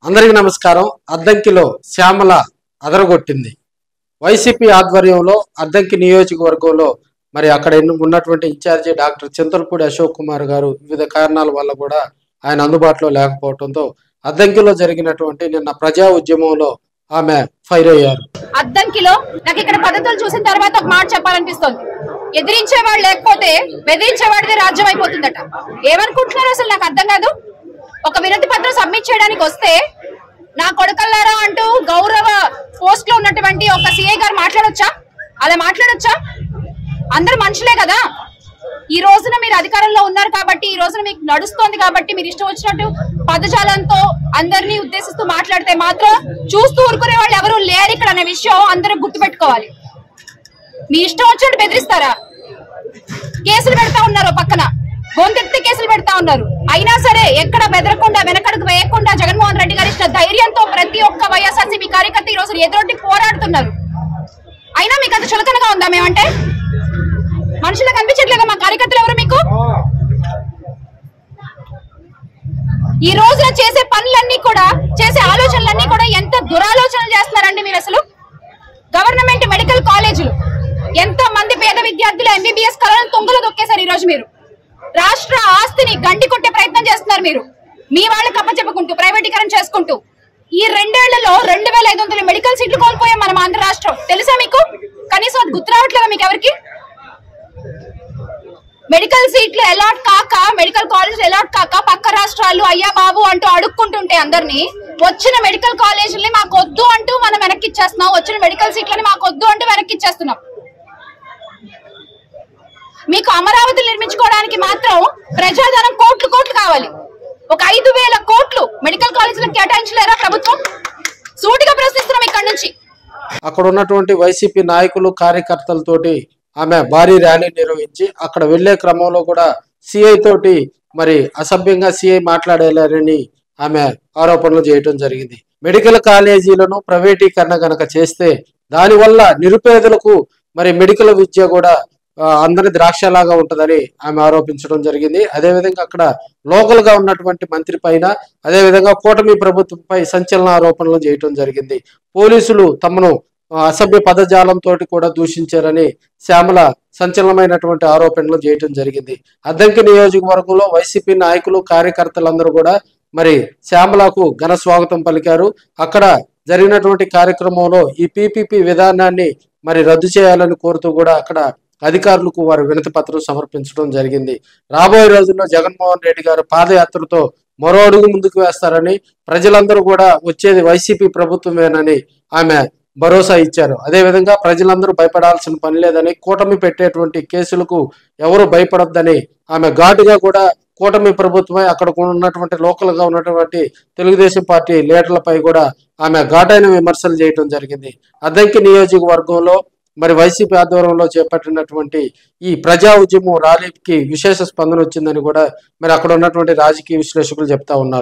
అందరికీ నమస్కారం. అద్దంకిలో శ్యామల అదరగొట్టింది. వైసీపీ ఆధ్వర్యంలో అద్దంకి నియోజకవర్గంలో మరి అక్కడ ఉన్నటువంటి ఇన్ఛార్జి డాక్టర్ చింతలపూడి అశోక్ కుమార్ గారు వివిధ కారణాల వల్ల కూడా ఆయన అందుబాటులో లేకపోవడంతో అద్దంకిలో జరిగినటువంటి నిన్న ప్రజా ఉద్యమంలో ఆమె ఫైర్ అయ్యారు. అద్దంకిలో నాకు ఇక్కడ పద్ధతులు చూసిన తర్వాత ఒక మాట చెప్పాలనిపిస్తుంది. ఎదిరించేవాడు లేకపోతే బెదిరించేవాడిదే రాజ్యం అయిపోతుందట. ఏమనుకుంటున్నారు అసలు నాకు అర్థం కాదు. ఒక వినతి పత్రం సబ్మిట్ చేయడానికి వస్తే నా కొడుకల్లారా అంటూ గౌరవ పోస్ట్ లో ఉన్నటువంటి ఒక సిఐ గారు మాట్లాడొచ్చా? అలా మాట్లాడొచ్చా? అందరు మనుషులే కదా. ఈ రోజున మీరు అధికారంలో ఉన్నారు కాబట్టి, ఈ రోజున మీకు నడుస్తోంది కాబట్టి మీరు ఇష్టం వచ్చినట్టు పదజాలంతో అందరినీ ఉద్దేశిస్తూ మాట్లాడితే మాత్రం చూస్తూ ఊరుకునే వాళ్ళు ఎవరు లేరు ఇక్కడ అనే విషయం అందరూ గుర్తుపెట్టుకోవాలి. మీ ఇష్టం వచ్చినట్టు బెదిరిస్తారా? కేసులు పెడతా ఉన్నారు, పక్కన గొంతెత్తి కేసులు పెడతా ఉన్నారు. అయినా సరే ఎక్కడ బెదరకుండా వెనకడుగు వేయకుండా జగన్మోహన్ రెడ్డి గారి ఇచ్చిన ధైర్యంతో ప్రతి ఒక్క వైఎస్ఆర్సీపీ కార్యకర్త ఈ రోజు ఎదురొడ్డి పోరాడుతున్నారు. అయినా మీకు అంత చులకనగా ఉందా? మేమంటే మనుషులకు కనిపించట్లేదా మా కార్యకర్తలు ఎవరు? మీకు ఈ రోజున చేసే పనులన్నీ కూడా, చేసే ఆలోచనలన్నీ కూడా ఎంత దురాలోచనలు చేస్తున్నారండి మీరు అసలు. గవర్నమెంట్ మెడికల్ కాలేజీలు ఎంతో మంది పేద విద్యార్థులు ఎంబీబీఎస్ కళలను తొంగలు దొక్కేశారు. ఈ రోజు మీరు రాష్ట్ర ఆస్తిని గండి కొట్టే ప్రయత్నం చేస్తున్నారు. మీరు మీ వాళ్ళకి అప్పచెప్పుకుంటూ ప్రైవేటీకరణ చేసుకుంటూ ఈ 2 ఏళ్లలో 2500 మెడికల్ సీట్లు కోల్పోయాం మనం ఆంధ్ర రాష్ట్రం. తెలుసా మీకు? కనీసం అది గుర్తు రావట్లేదా మీకు ఎవరికి? మెడికల్ సీట్లు అలాట్ కాక, మెడికల్ కాలేజ్ అలాట్ కాక పక్క రాష్ట్రాలు అయ్యా బాబు అంటూ అడుక్కుంటుంటే అందరినీ, వచ్చిన మెడికల్ కాలేజీని మాకు వద్దు అంటూ మనం వెనక్కి ఇచ్చేస్తున్నాం. వచ్చిన మెడికల్ సీట్లని మాకు వద్దు అంటూ వెనక్కి ఇచ్చేస్తున్నాం. మీకు అమరావతి నిర్మించుకోవడానికి మాత్రం ప్రజాధనం కోట్లు కోట్లు కావాలి. ఒక 5,000 కోట్లు మెడికల్ కాలేజీలకు కేటాయించలేరా ప్రభుత్వం? సూటిగా ప్రశ్నిస్తున్నాం ఇక్కడ నుంచి. అక్కడ ఉన్నటువంటి వైసీపీ నాయకులు కార్యకర్తలతోటి ఆమె భారీ ర్యాలీ నిర్వహించి అక్కడ వెళ్లే క్రమంలో కూడా సిఐ తోటి మరి అసభ్యంగా సిఐ మాట్లాడేలారని ఆమె ఆరోపణలు చేయడం జరిగింది. మెడికల్ కాలేజీలను ప్రైవేటీకరణ గనక చేస్తే దానివల్ల నిరుపేదలకు మరి మెడికల్ విద్య కూడా అందరి ద్రాక్షలాగా ఉంటదని ఆమె ఆరోపించడం జరిగింది. అదేవిధంగా అక్కడ లోకల్ గా ఉన్నటువంటి మంత్రి పైన, అదేవిధంగా కూటమి ప్రభుత్వంపై సంచలన ఆరోపణలు చేయడం జరిగింది. పోలీసులు తమను అసభ్య పదజాలంతో కూడా దూషించారని శ్యామల సంచలనమైనటువంటి ఆరోపణలు చేయడం జరిగింది. అద్దంకి నియోజకవర్గంలో వైసీపీ నాయకులు కార్యకర్తలందరూ కూడా మరి శ్యామలకు ఘన స్వాగతం పలికారు. అక్కడ జరిగినటువంటి కార్యక్రమంలో ఈ పీపీపీ విధానాన్ని మరి రద్దు చేయాలని కోరుతూ కూడా అక్కడ అధికారులకు వారు వినతి పత్రం సమర్పించడం జరిగింది. రాబోయే రోజుల్లో జగన్మోహన్ రెడ్డి గారు పాదయాత్రతో మరో అడుగు ముందుకు వేస్తారని, ప్రజలందరూ కూడా వచ్చేది వైసీపీ ప్రభుత్వమేనని ఆమె భరోసా ఇచ్చారు. అదేవిధంగా ప్రజలందరూ భయపడాల్సిన పని లేదని, కూటమి పెట్టేటువంటి కేసులకు ఎవరు భయపడొద్దని ఆమె ఘాటుగా కూడా కూటమి ప్రభుత్వమే అక్కడ ఉన్నటువంటి లోకల్ గా ఉన్నటువంటి తెలుగుదేశం పార్టీ లీడర్లపై కూడా ఆమె ఘాటైన విమర్శలు చేయడం జరిగింది. అద్దంకి నియోజకవర్గంలో మరి వైసీపీ ఆధ్వర్యంలో చేపట్టినటువంటి ఈ ప్రజా ఉద్యమం ర్యాలీకి విశేష స్పందన వచ్చిందని కూడా మరి అక్కడ ఉన్నటువంటి రాజకీయ విశ్లేషకులు చెప్తా ఉన్నారు.